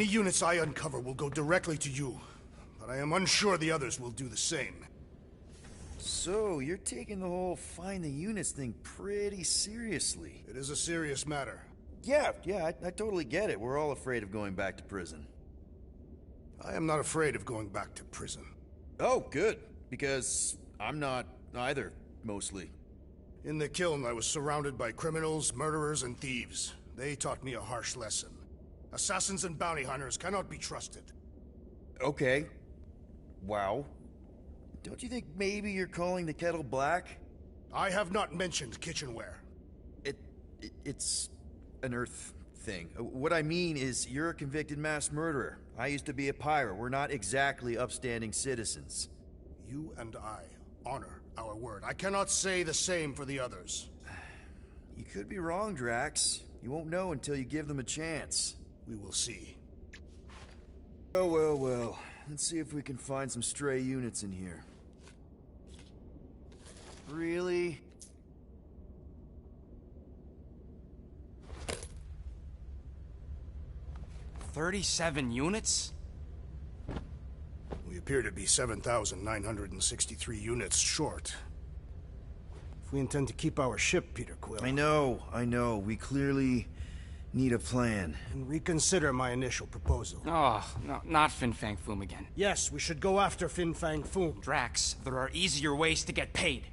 Any units I uncover will go directly to you, but I am unsure the others will do the same. So, you're taking the whole find the units thing pretty seriously. It is a serious matter. Yeah, I totally get it. We're all afraid of going back to prison. I am not afraid of going back to prison. Oh, good. Because I'm not either, mostly. In the kiln, I was surrounded by criminals, murderers, and thieves. They taught me a harsh lesson. Assassins and bounty hunters cannot be trusted. Okay. Wow. Don't you think maybe you're calling the kettle black? I have not mentioned kitchenware. It's an Earth thing. What I mean is, you're a convicted mass murderer. I used to be a pirate. We're not exactly upstanding citizens. You and I honor our word. I cannot say the same for the others. You could be wrong, Drax. You won't know until you give them a chance. We will see. Well. Let's see if we can find some stray units in here. Really? $37 units? We appear to be 7,963 units short. If we intend to keep our ship, Peter Quill... I know. We clearly need a plan. And reconsider my initial proposal. Oh, no, not Fin Fang Foom again. Yes, we should go after Fin Fang Foom. Drax, there are easier ways to get paid.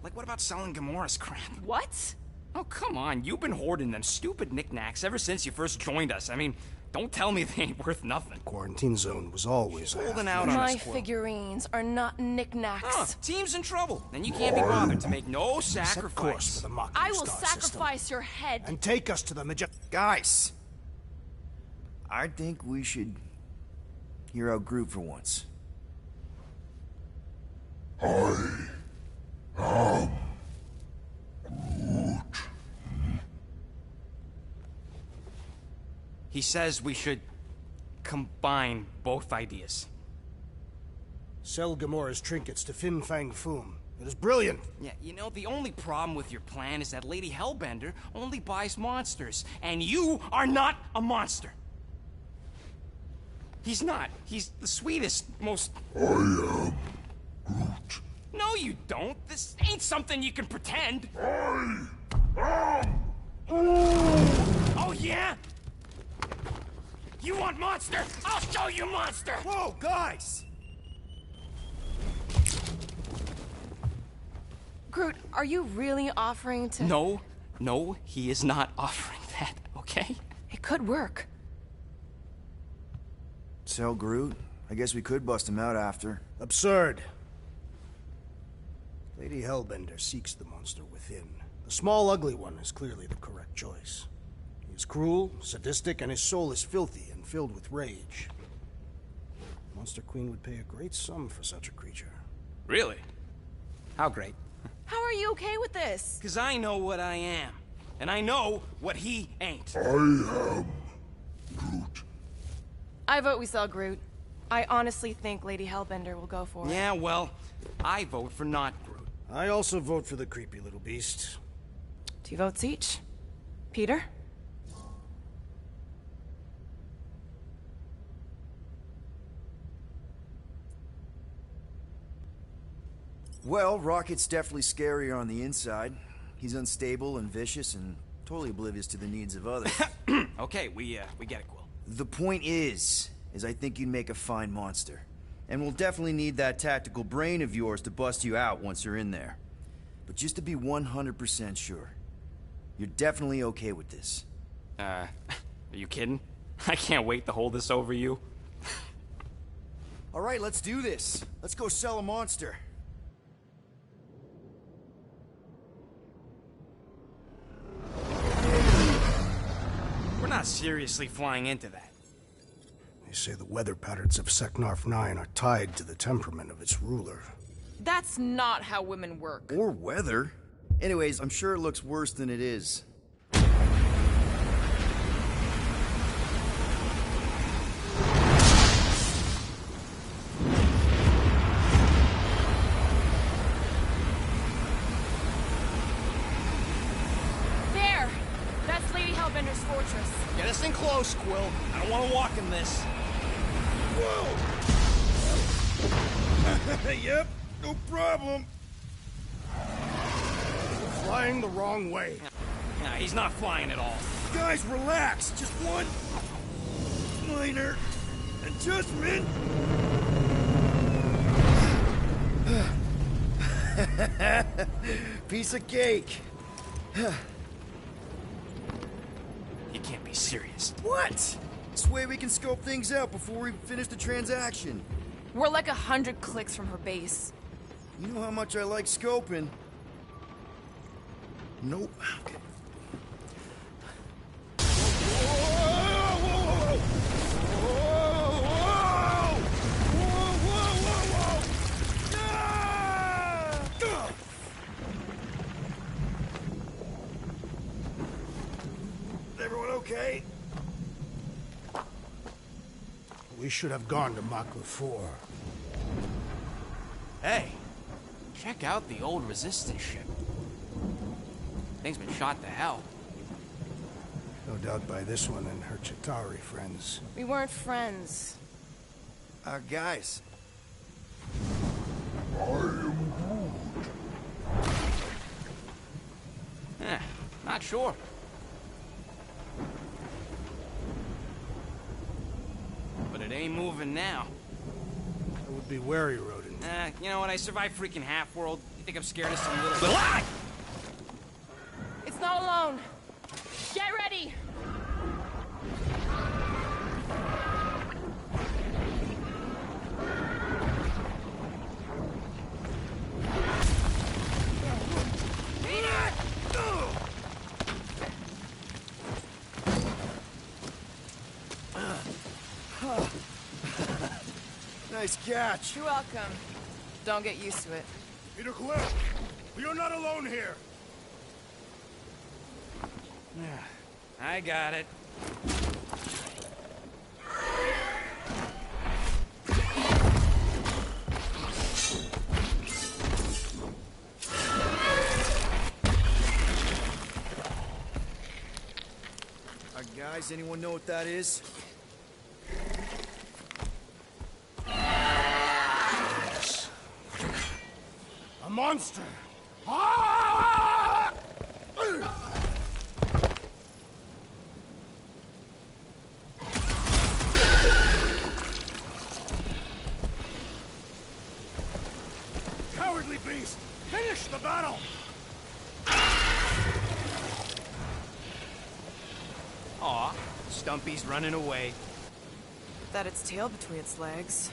Like, what about selling Gamora's crap? What? Oh, come on. You've been hoarding them stupid knickknacks ever since you first joined us. I mean, don't tell me they ain't worth nothing. Quarantine zone was always holding out on My us, Quill. figurines are not knickknacks. Team's in trouble. Then you can't be bothered to make no sacrifice. For the Mocking I will Star sacrifice system. your head. And take us to the Guys! I think we should hear out Groot for once. He says we should combine both ideas. Sell Gamora's trinkets to Fin Fang Foom. It is brilliant. Yeah, you know, the only problem with your plan is that Lady Hellbender only buys monsters, and you are not a monster. He's not. He's the sweetest, most... I am Groot. No, you don't. This ain't something you can pretend. I am... Oh, yeah? You want monster? I'll show you monster! Whoa, guys! Groot, are you really offering to... No, he is not offering that, okay? It could work. Sell Groot? I guess we could bust him out after. Absurd. Lady Hellbender seeks the monster within. The small, ugly one is clearly the correct choice. He is cruel, sadistic, and his soul is filthy and filled with rage. Monster Queen would pay a great sum for such a creature. Really? How great? How are you okay with this? Because I know what I am. And I know what he ain't. I am Groot. I vote we sell Groot. I honestly think Lady Hellbender will go for it. Yeah, well, I vote for not Groot. I also vote for the creepy little beast. 2 votes each. Peter? Well, Rocket's definitely scarier on the inside. He's unstable and vicious and totally oblivious to the needs of others. Okay, we get it, Quill. The point is I think you'd make a fine monster. And we'll definitely need that tactical brain of yours to bust you out once you're in there. But just to be 100% sure, you're definitely okay with this. Are you kidding? I can't wait to hold this over you. All right, let's do this. Let's go sell a monster. We're not seriously flying into that. They say the weather patterns of Seknarf 9 are tied to the temperament of its ruler. That's not how women work. Or weather. Anyways, I'm sure it looks worse than it is. There! That's Lady Hellbender's fortress. Get us in close, Quill. I don't don't want to walk in this. Whoa! Yep, no problem. Flying the wrong way. Nah, he's not flying at all. Guys, relax. Just one minor adjustment. Piece of cake. You can't be serious. What? This way we can scope things out before we finish the transaction. We're like 100 clicks from her base. You know how much I like scoping. Nope. Okay. Everyone okay? We should have gone to Mach 4. Hey, check out the old resistance ship. Thing's been shot to hell. No doubt by this one and her Chitauri friends. We weren't friends. Guys. Not sure. But it ain't moving now. I would be wary, Rodent. You know what? I survived freaking Half-World. You think I'm scared of some little... Ah! It's not alone. Get ready! Nice catch. You're welcome. Don't get used to it. Peter Quill, we are not alone here. I got it. Guys, anyone know what that is? Yes. A monster! Ah! Cowardly beast! Finish the battle! Aw, Stumpy's running away. That its tail between its legs.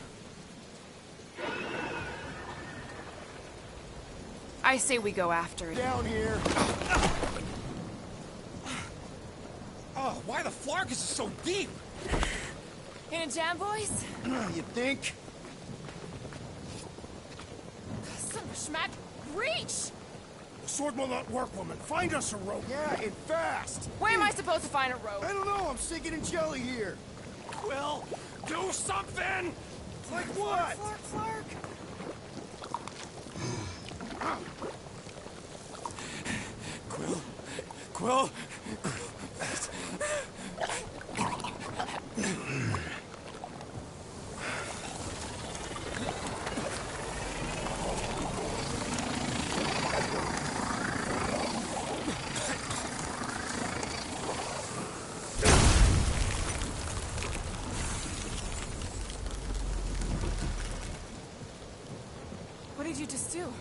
I say we go after it. Down here. Oh, why the Flarkus is so deep? In a jam, boys? You think? Son of a schmack, reach! The sword will not work, woman. Find us a rope. Yeah, and fast. Where am I supposed to find a rope? I don't know. I'm sinking in jelly here. Quill, do something! Like what? Flark. Quill? What did you just do?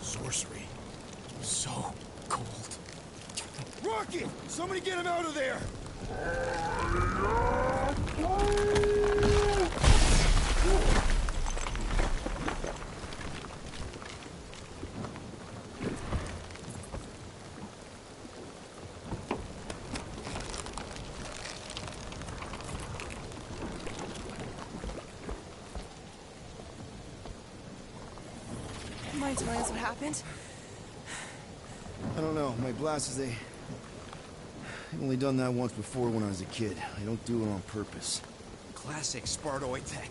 Sorcery. So cold. Rocket! Somebody get him out of there! Mind telling us what happened? I don't know. My blasters, I've only done that once before when I was a kid. I don't do it on purpose. Classic Spartoid tech.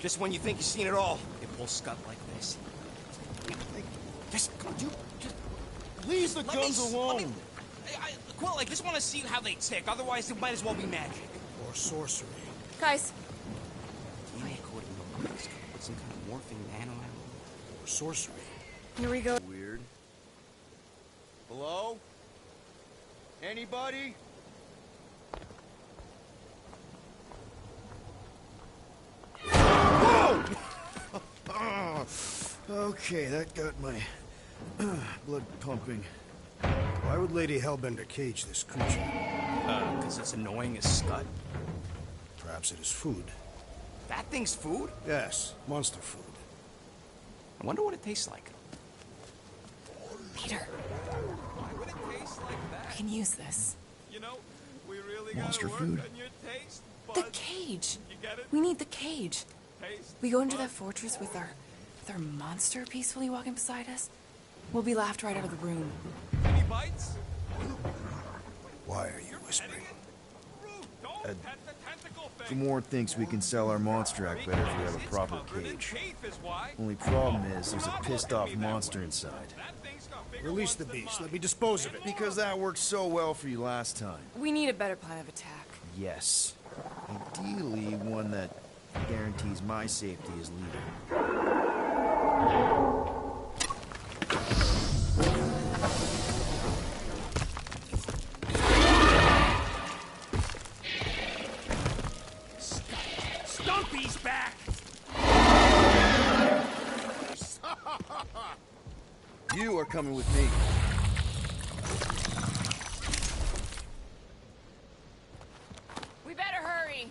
Just when you think you've seen it all, it pulls scut like this. Just Leave the guns alone! Quill, I just want to see how they tick. Otherwise, it might as well be magic. Or sorcery. Guys, DNA coding microscope with some kind of morphing nano animal. Or sorcery. here we go. Weird. Hello? Anybody? Whoa! Okay, that got my blood pumping. Why would Lady Hellbender cage this creature? Because it's annoying as scud. Perhaps it is food. That thing's food? Yes, monster food. I wonder what it tastes like. Peter, Why would it taste like we that? can use this. You know, we really Monster gotta work food. on your taste The buds. cage. You get it? We need the cage. Taste We go into that buds. fortress with our monster peacefully walking beside us. We'll be laughed right out of the room. Any bites? Why are you whispering? Rude. Don't pet the tentacle thing. Gamora thinks we can sell our monster act better if we have a It's proper covered in cage. teeth is why. Only problem is there's a pissed off monster inside. That thing's got bigger Release ones the than beast. mine. Let me dispose of it. Because that worked so well for you last time. We need a better plan of attack. Yes. Ideally, one that guarantees my safety as leader. Stumpy's back! You are coming with me. We better hurry.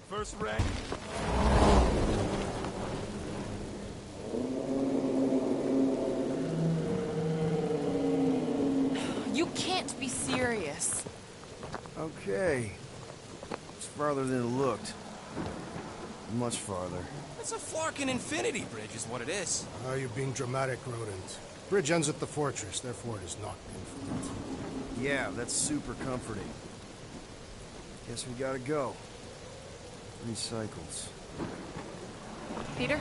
First rank. You can't be serious. Okay. It's farther than it looked. Much farther. It's a Flarkin infinity bridge is what it is. Are you being dramatic, Rodent? Bridge ends at the fortress, therefore it is not infinite. Yeah, that's super comforting. Guess we gotta go. 3 cycles. Peter?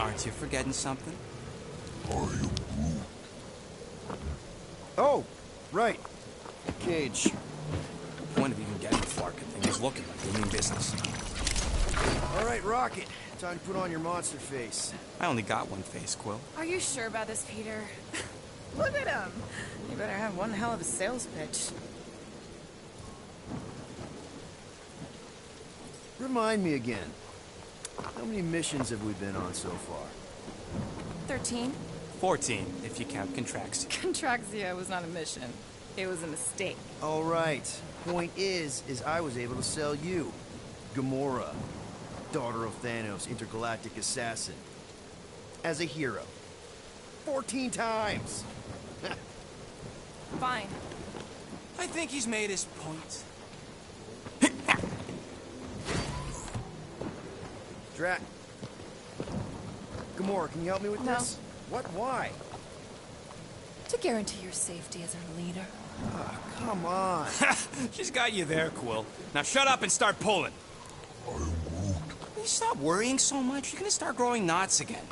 Aren't you forgetting something? Oh, right. Cage. The point of even getting the Flarkin thing is looking like we mean business. All right, Rocket. Time to put on your monster face. I only got one face, Quill. Are you sure about this, Peter? Look at him. You better have one hell of a sales pitch. Remind me again. How many missions have we been on so far? 13? 14, if you count Contraxia. Contraxia was not a mission. It was a mistake. All right. Point is I was able to sell you. Gamora. Daughter of Thanos, intergalactic assassin. As a hero. 14 times! Fine. I think he's made his point. Drat. Gamora, can you help me with No. this? What? Why? To guarantee your safety as our leader. Come on. She's got you there, Quill. Now shut up and start pulling. Will you stop worrying so much? You're gonna start growing knots again.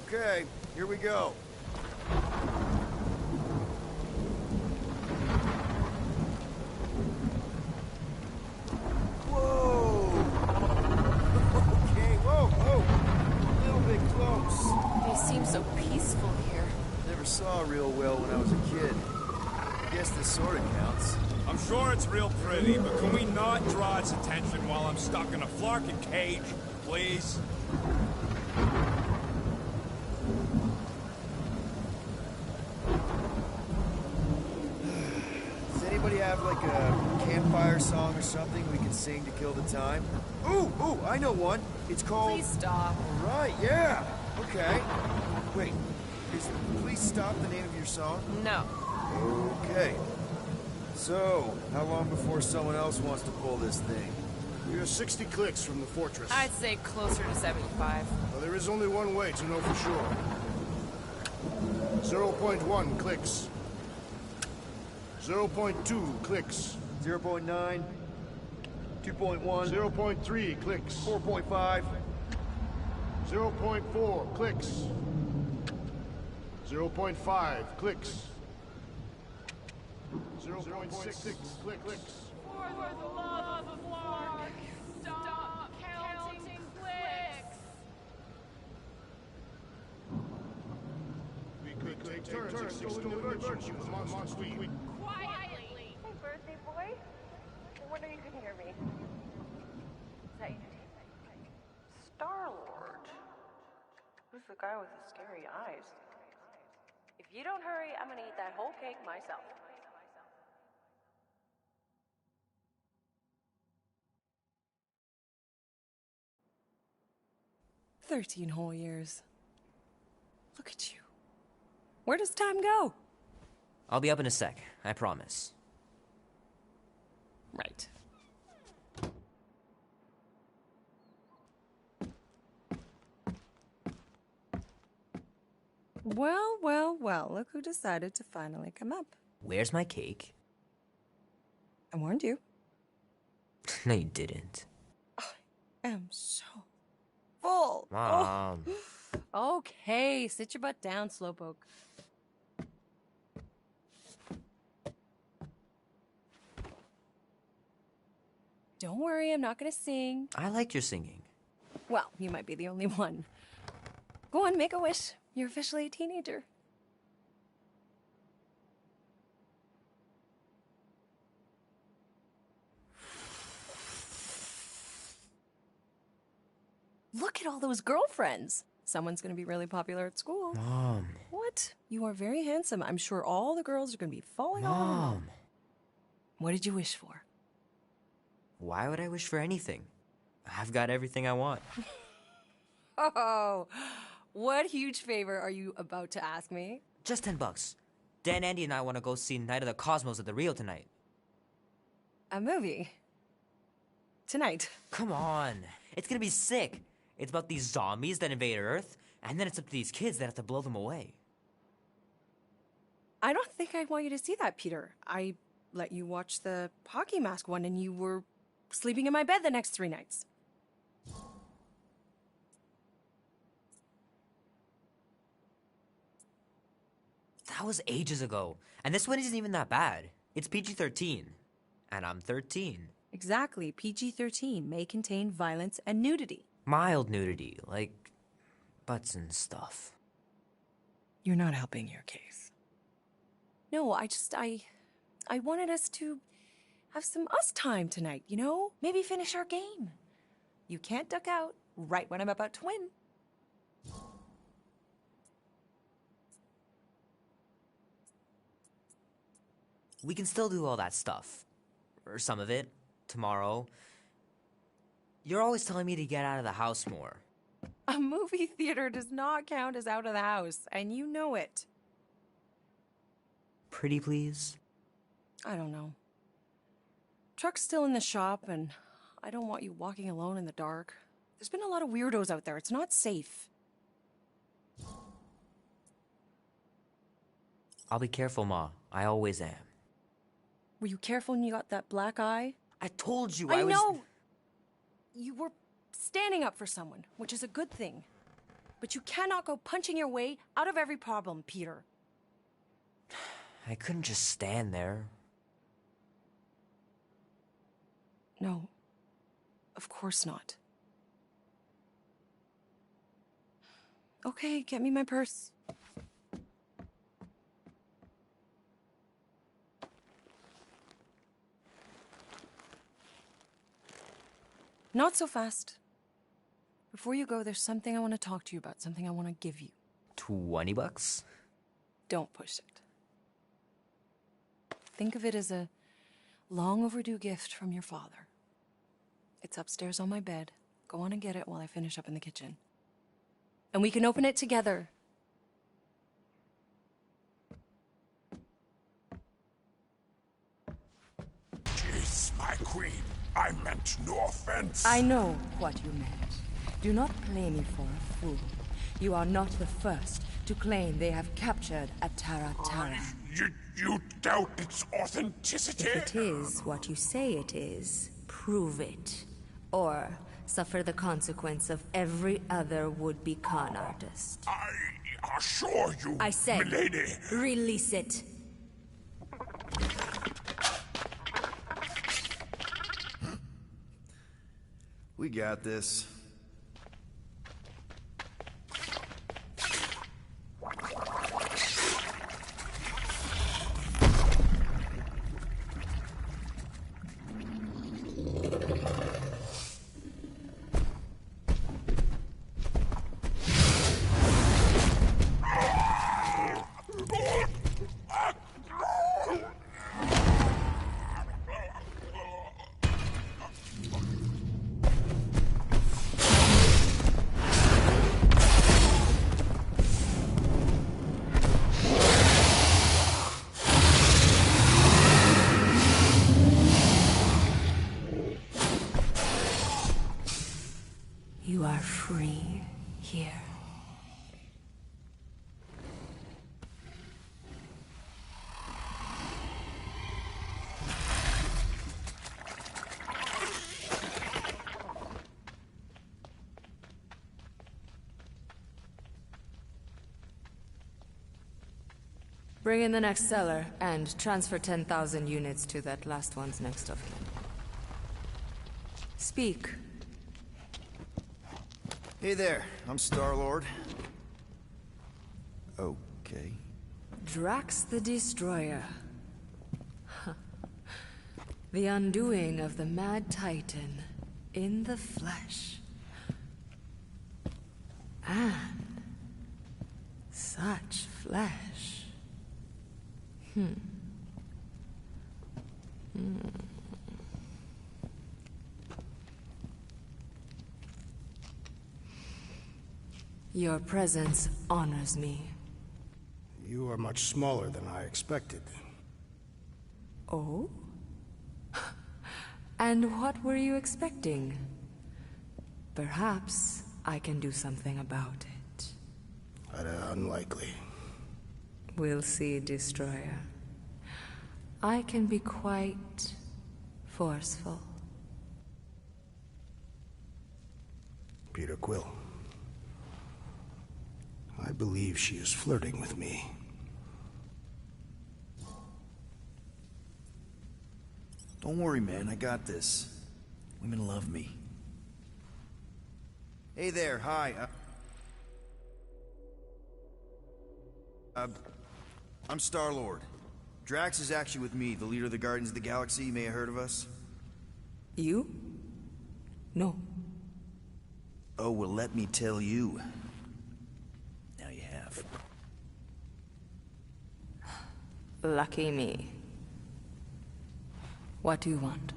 Okay, here we go. Whoa! Okay, whoa! A little bit close. They seem so peaceful here. Never saw real well when I was a kid. Guess this sort of counts. I'm sure it's real pretty, but can we not draw its attention while I'm stuck in a Flarkin cage, please? Does anybody have like a campfire song or something we can sing to kill the time? Ooh, I know one. It's called... Please stop. Right, yeah. Okay. Wait, is Please Stop the name of your song? No. Okay. So, how long before someone else wants to pull this thing? We are 60 clicks from the fortress. I'd say closer to 75. Well, there is only one way to know for sure. 0.1 clicks. 0.2 clicks. 0.9, 2.1, 0.3 clicks. 4.5. 0.4 clicks. 0.5 clicks. 0.6 clicks. For the love of Flark, stop counting clicks. We could take turns extolling the virtues of the monster queen. Quietly. Hey, birthday boy. I wonder you can hear me. Is that you? Star-Lord? Who's the guy with the scary eyes? If you don't hurry, I'm gonna eat that whole cake myself. "13 whole years. Look at you. Where does time go?" I'll be up in a sec, I promise. Right. Well, well, well, look who decided to finally come up. Where's my cake? I warned you. No, you didn't. I am so full. Mom. Oh. Okay, sit your butt down, Slowpoke. Don't worry, I'm not gonna sing. I liked your singing. Well, you might be the only one. Go on, make a wish. You're officially a teenager. Look at all those girlfriends. Someone's gonna be really popular at school. Mom. What? You are very handsome. I'm sure all the girls are gonna be falling all over you. Mom. What did you wish for? Why would I wish for anything? I've got everything I want. Oh, what huge favor are you about to ask me? Just $10. Dan, Andy, and I want to go see Night of the Cosmos at the Rio tonight. A movie? Tonight? Come on. It's gonna be sick. It's about these zombies that invade Earth, and then it's up to these kids that have to blow them away. I don't think I want you to see that, Peter. I let you watch the hockey mask one and you were sleeping in my bed the next 3 nights. That was ages ago. And this one isn't even that bad. It's PG-13. And I'm 13. Exactly. PG-13 may contain violence and nudity. Mild nudity, like butts and stuff. You're not helping your case. No, I wanted us to have some us time tonight, you know? Maybe finish our game. You can't duck out right when I'm about to win. We can still do all that stuff. Or some of it. Tomorrow. You're always telling me to get out of the house more. A movie theater does not count as out of the house, and you know it. Pretty please? I don't know. Truck's still in the shop, and I don't want you walking alone in the dark. There's been a lot of weirdos out there. It's not safe. I'll be careful, Ma. I always am. Were you careful when you got that black eye? I told you I was... know! You were standing up for someone, which is a good thing. But you cannot go punching your way out of every problem, Peter. I couldn't just stand there. No. Of course not. Okay, get me my purse. Not so fast. Before you go, there's something I want to talk to you about, something I want to give you. $20? Don't push it. Think of it as a long overdue gift from your father. It's upstairs on my bed. Go on and get it while I finish up in the kitchen. And we can open it together. Kiss my queen. I meant no offense. I know what you meant. Do not play me for a fool. You are not the first to claim they have captured a Tara. You doubt its authenticity? If it is what you say it is, prove it. Or suffer the consequence of every other would-be con artist. assure you, I said, milady. release it. We got this. You are free here. Bring in the next seller and transfer 10,000 units to that last one's next of kin. Speak. Hey there, I'm Star-Lord. Okay. Drax the Destroyer. Huh. The undoing of the Mad Titan in the flesh. And such flesh. Your presence honors me. You are much smaller than I expected. Oh? And what were you expecting? Perhaps I can do something about it. Unlikely. We'll see, Destroyer. I can be quite forceful. Peter Quill. I believe she is flirting with me. Don't worry, man, I got this. Women love me. Hey there, hi. I'm Star-Lord. Drax is actually with me, the leader of the Guardians of the Galaxy. You may have heard of us. You? No. Oh, well, let me tell you. Now you have. Lucky me. What do you want?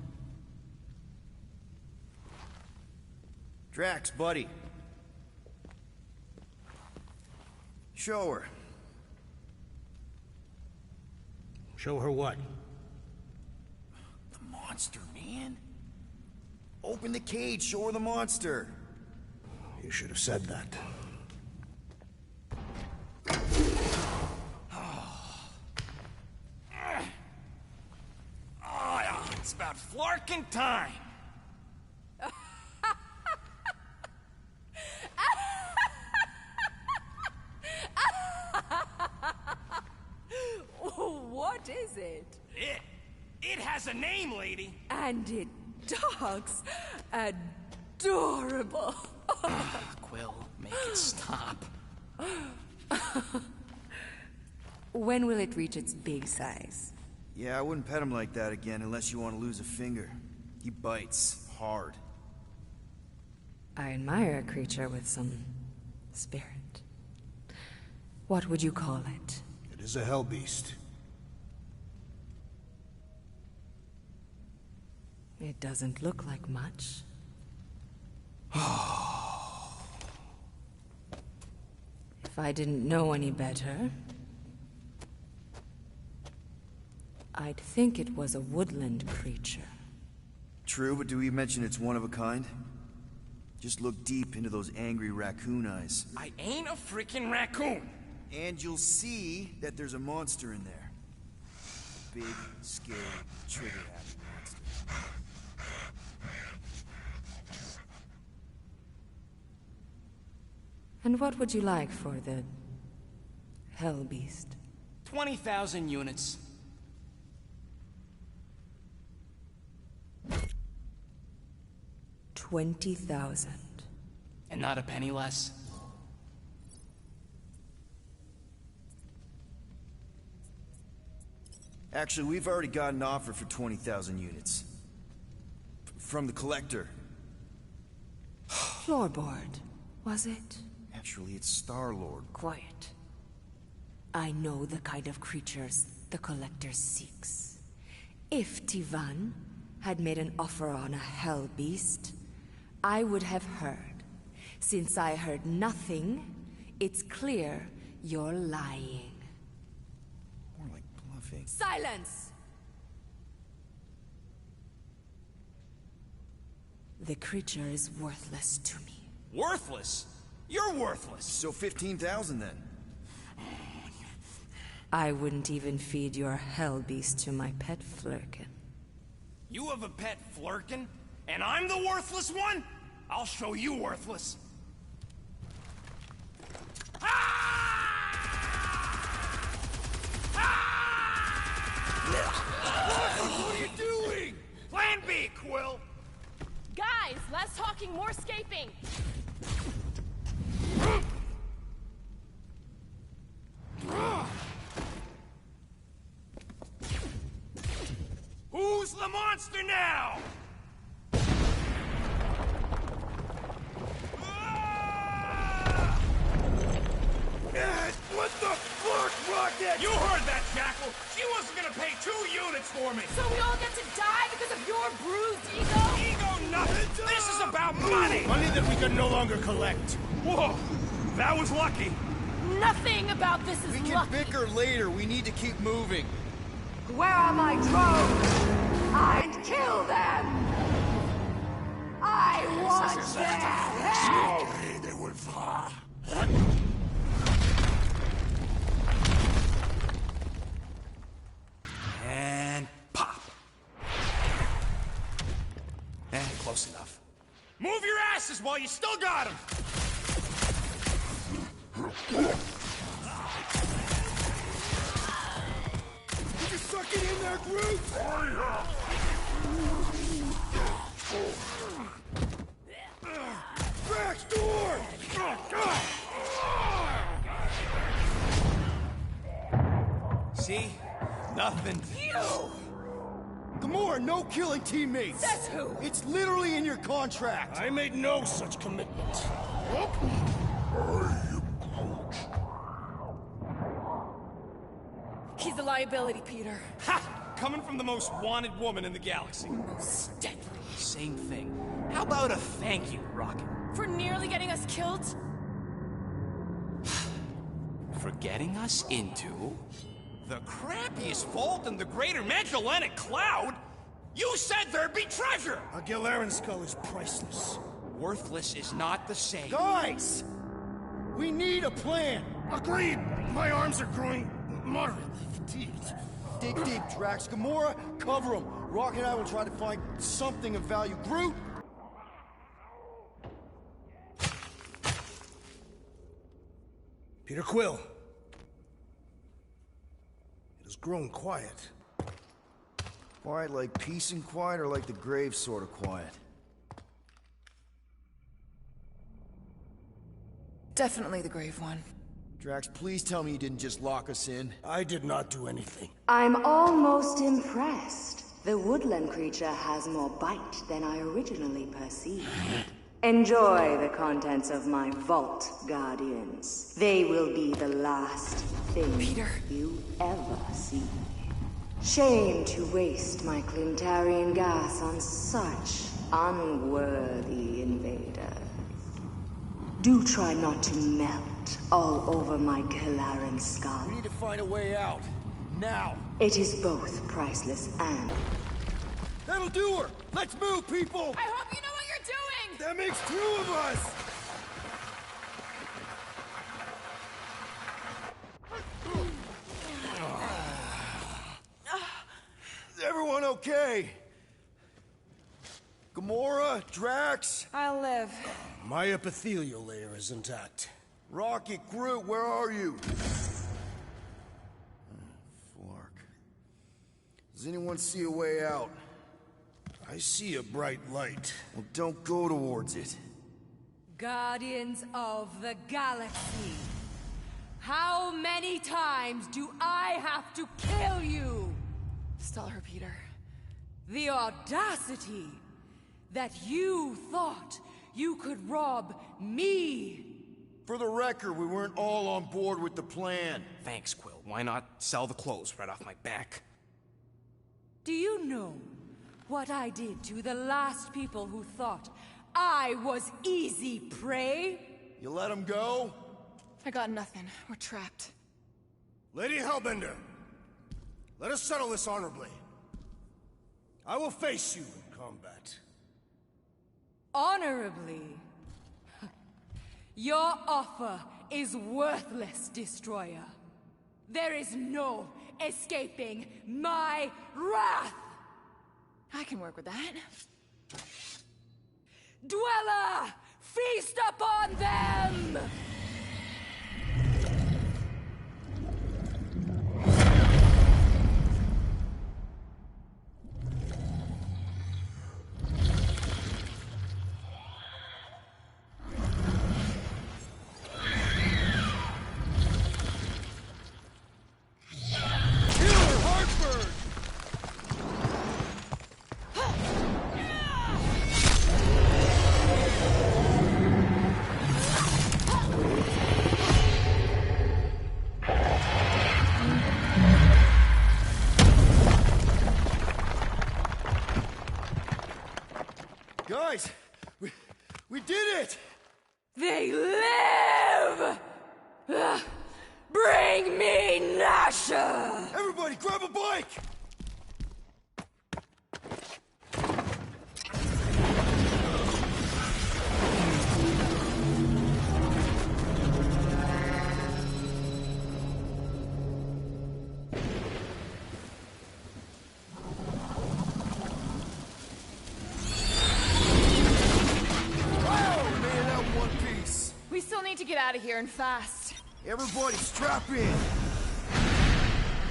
Drax, buddy. Show her. Show her what? The monster, man. Open the cage, show her the monster. You should have said that. Oh, it's about flarking time. What is it? It has a name, lady. And it talks adorable. Quill, make it stop. When will it reach its big size? Yeah, I wouldn't pet him like that again unless you want to lose a finger. He bites hard. I admire a creature with some spirit. What would you call it? It is a hell beast. It doesn't look like much. If I didn't know any better, I'd think it was a woodland creature. True, but do we mention it's one of a kind? Just look deep into those angry raccoon eyes. I ain't a freaking raccoon. And you'll see that there's a monster in there. Big, scary, trigger-happy monster. And what would you like for the Hell Beast? 20,000 units. 20,000. And not a penny less. Actually, we've already got an offer for 20,000 units. From the Collector. Floorboard, was it? Actually, it's Star-Lord. Quiet. I know the kind of creatures the Collector seeks. If Tivan had made an offer on a Hell Beast, I would have heard. Since I heard nothing, it's clear you're lying. More like bluffing. Silence! The creature is worthless to me. Worthless? You're worthless. So 15,000 then. I wouldn't even feed your Hell Beast to my pet Flurkin. You have a pet Flurkin? And I'm the worthless one? I'll show you worthless. What are you doing? Plan B, Quill! Guys, less talking, more escaping. Who's the monster now? What the fuck, Rocket? You heard that, Jackal. She wasn't gonna pay 2 units for me. So we all get to die because of your bruised ego? Ego nothing. This is about money. Money that we can no longer collect. Whoa, that was lucky. Nothing about this is We can lucky. bicker later. We need to keep moving. Where are my drones? I'd kill them! I want their head! And pop. Close enough. Move your asses while you still got him. Did you suck it in there, Groot? Drax, door! See? Nothing. Gamora, no killing teammates! Says who? It's literally in your contract! I made no such commitment. He's a liability, Peter. Ha! Coming from the most wanted woman in the galaxy. Most deadly. Same thing. How about a thank you, Rocket? For nearly getting us killed? For getting us into the crappiest vault in the greater Magellanic Cloud? You said there'd be treasure! A Gilarian skull is priceless. Worthless is not the same. Guys! We need a plan! Agreed! My arms are growing moderately fatigued. Dig deep, Drax. Gamora, cover him. Rock and I will try to find something of value. Groot! Peter Quill. It has grown quiet. Quiet like peace and quiet, or like the grave sort of quiet? Definitely the grave one. Drax, please tell me you didn't just lock us in. I did not do anything. I'm almost impressed. The woodland creature has more bite than I originally perceived. Enjoy the contents of my vault, Guardians. They will be the last thing you ever see. Shame to waste my Clintarian gas on such unworthy invaders. Do try not to melt all over my Gilarian skull. We need to find a way out. Now. It is both priceless and... That'll do her! Let's move, people! I hope you know what you're doing! That makes 2 of us! Is everyone okay? Gamora, Drax? I'll live. My epithelial layer is intact. Rocket, Groot, where are you? Does anyone see a way out? I see a bright light. Well, don't go towards it. Guardians of the Galaxy. How many times do I have to kill you? Stall her, Peter. The audacity that you thought you could rob me. For the record, we weren't all on board with the plan. Thanks, Quill. Why not sell the clothes right off my back? Do you know what I did to the last people who thought I was easy prey? You let him go? I got nothing. We're trapped. Lady Hellbender, let us settle this honorably. I will face you in combat. Honorably? Your offer is worthless, Destroyer. There is no escaping my wrath! I can work with that. Dweller! Feast upon them! Guys, we did it! They live! Bring me Nasha! Everybody, grab a bike! We still need to get out of here and fast. Everybody, strap in!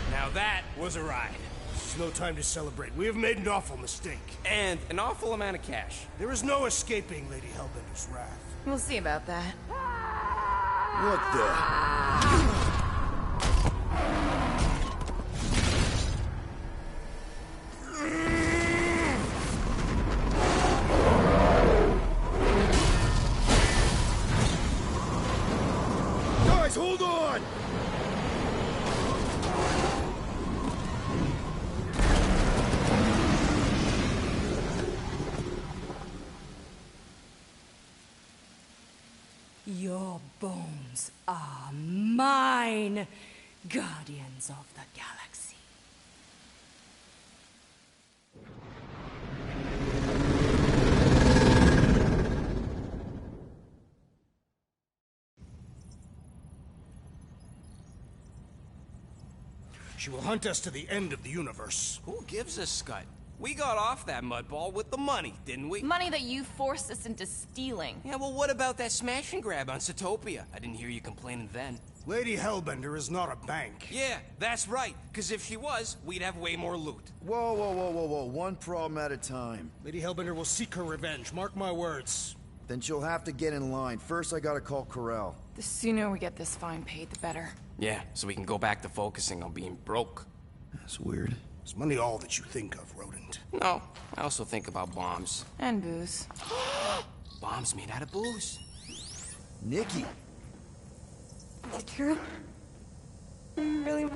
Now that was a ride. This is no time to celebrate. We have made an awful mistake. And an awful amount of cash. There is no escaping Lady Hellbender's wrath. We'll see about that. What the? Guys, hold on! Your bones are mine, Guardians of the Galaxy. She will hunt us to the end of the universe. Who gives a scut? We got off that mudball with the money, didn't we? Money that you forced us into stealing. Yeah, well, what about that smash and grab on Satopia? I didn't hear you complaining then. Lady Hellbender is not a bank. Yeah, that's right. Because if she was, we'd have way more loot. Whoa, whoa, whoa, whoa, whoa. One problem at a time. Lady Hellbender will seek her revenge. Mark my words. Then she'll have to get in line. First, I gotta call Corel. The sooner we get this fine paid, the better. Yeah, so we can go back to focusing on being broke. That's weird. Is money all that you think of, rodent? No, I also think about bombs. And booze. Bombs made out of booze. Nikki! Is it true? Really?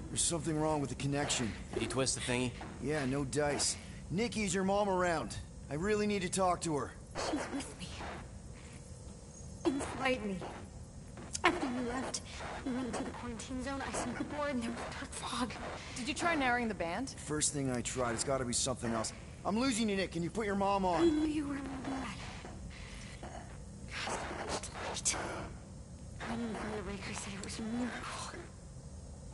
There's something wrong with the connection. Did you twist the thingy? Yeah, no dice. Nikki, is your mom around? I really need to talk to her. She's with me. Inside me. After we left, we went into the quarantine zone. I snuck aboard and there was dark fog. Did you try narrowing the band? First thing I tried, it's gotta be something else. I'm losing you, Nick. Can you put your mom I on? knew you were in bed. Light. I didn't find the Raker said it was a miracle.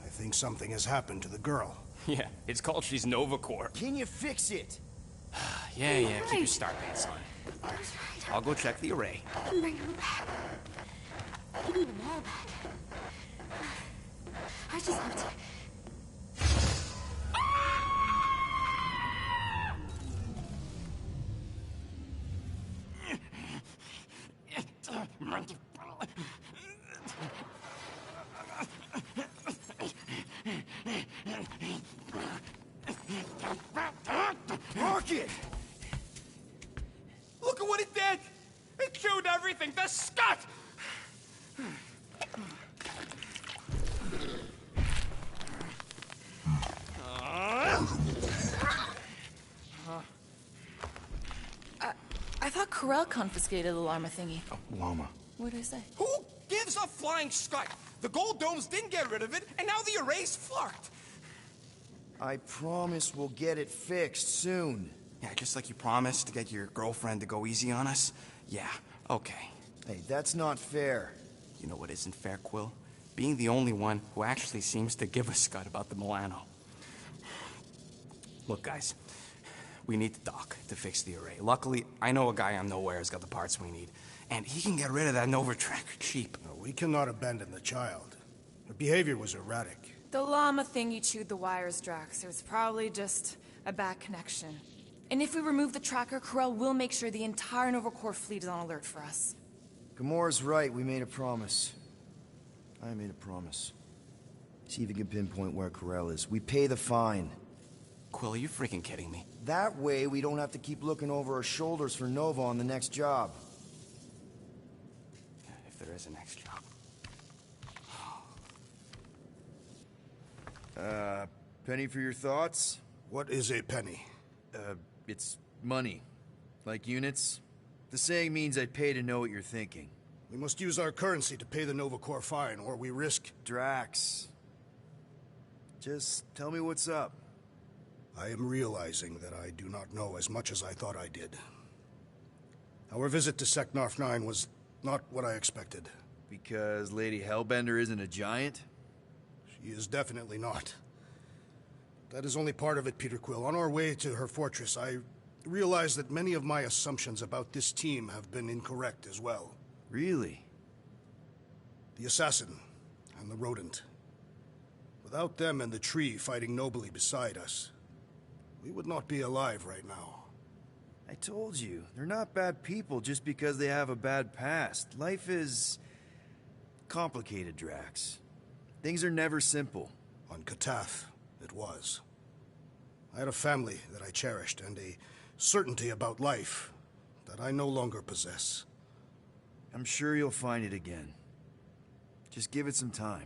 I think something has happened to the girl. Yeah, it's called she's Nova Corps. Can you fix it? Yeah, keep your star pants on. I was right. I'll go check the array. I can bring them back. Give me them all back. I just have to... Rocket! Look at what it did! It chewed everything! The scut! I thought Corell confiscated the llama thingy. Llama. What did I say? Who gives a flying scut? The gold domes didn't get rid of it, and now the array's flarked. I promise we'll get it fixed soon. Yeah, just like you promised to get your girlfriend to go easy on us? Yeah, okay. Hey, that's not fair. You know what isn't fair, Quill? Being the only one who actually seems to give a scut about the Milano. Look, guys, we need the dock to fix the array. Luckily, I know a guy on Nowhere has got the parts we need, and he can get rid of that Nova Tracker cheap. No, we cannot abandon the child. Her behavior was erratic. The llama thingy chewed the wires, Drax. It was probably just a bad connection. And if we remove the tracker, Corell will make sure the entire Nova Corps fleet is on alert for us. Gamora's right, we made a promise. I made a promise. See if you can pinpoint where Corell is. We pay the fine. Quill, are you freaking kidding me? That way, we don't have to keep looking over our shoulders for Nova on the next job. If there is a next job. Penny for your thoughts? What is a penny? It's money. Like units. The saying means I'd pay to know what you're thinking. We must use our currency to pay the Nova Corps fine, or we risk... Drax. Just tell me what's up. I am realizing that I do not know as much as I thought I did. Our visit to Seknarf 9 was not what I expected. Because Lady Hellbender isn't a giant? She is definitely not. That is only part of it, Peter Quill. On our way to her fortress, I realized that many of my assumptions about this team have been incorrect as well. Really? The assassin and the rodent. Without them and the tree fighting nobly beside us, we would not be alive right now. I told you, they're not bad people just because they have a bad past. Life is complicated, Drax. Things are never simple. On Katath, it was. I had a family that I cherished and a certainty about life that I no longer possess. I'm sure you'll find it again. Just give it some time.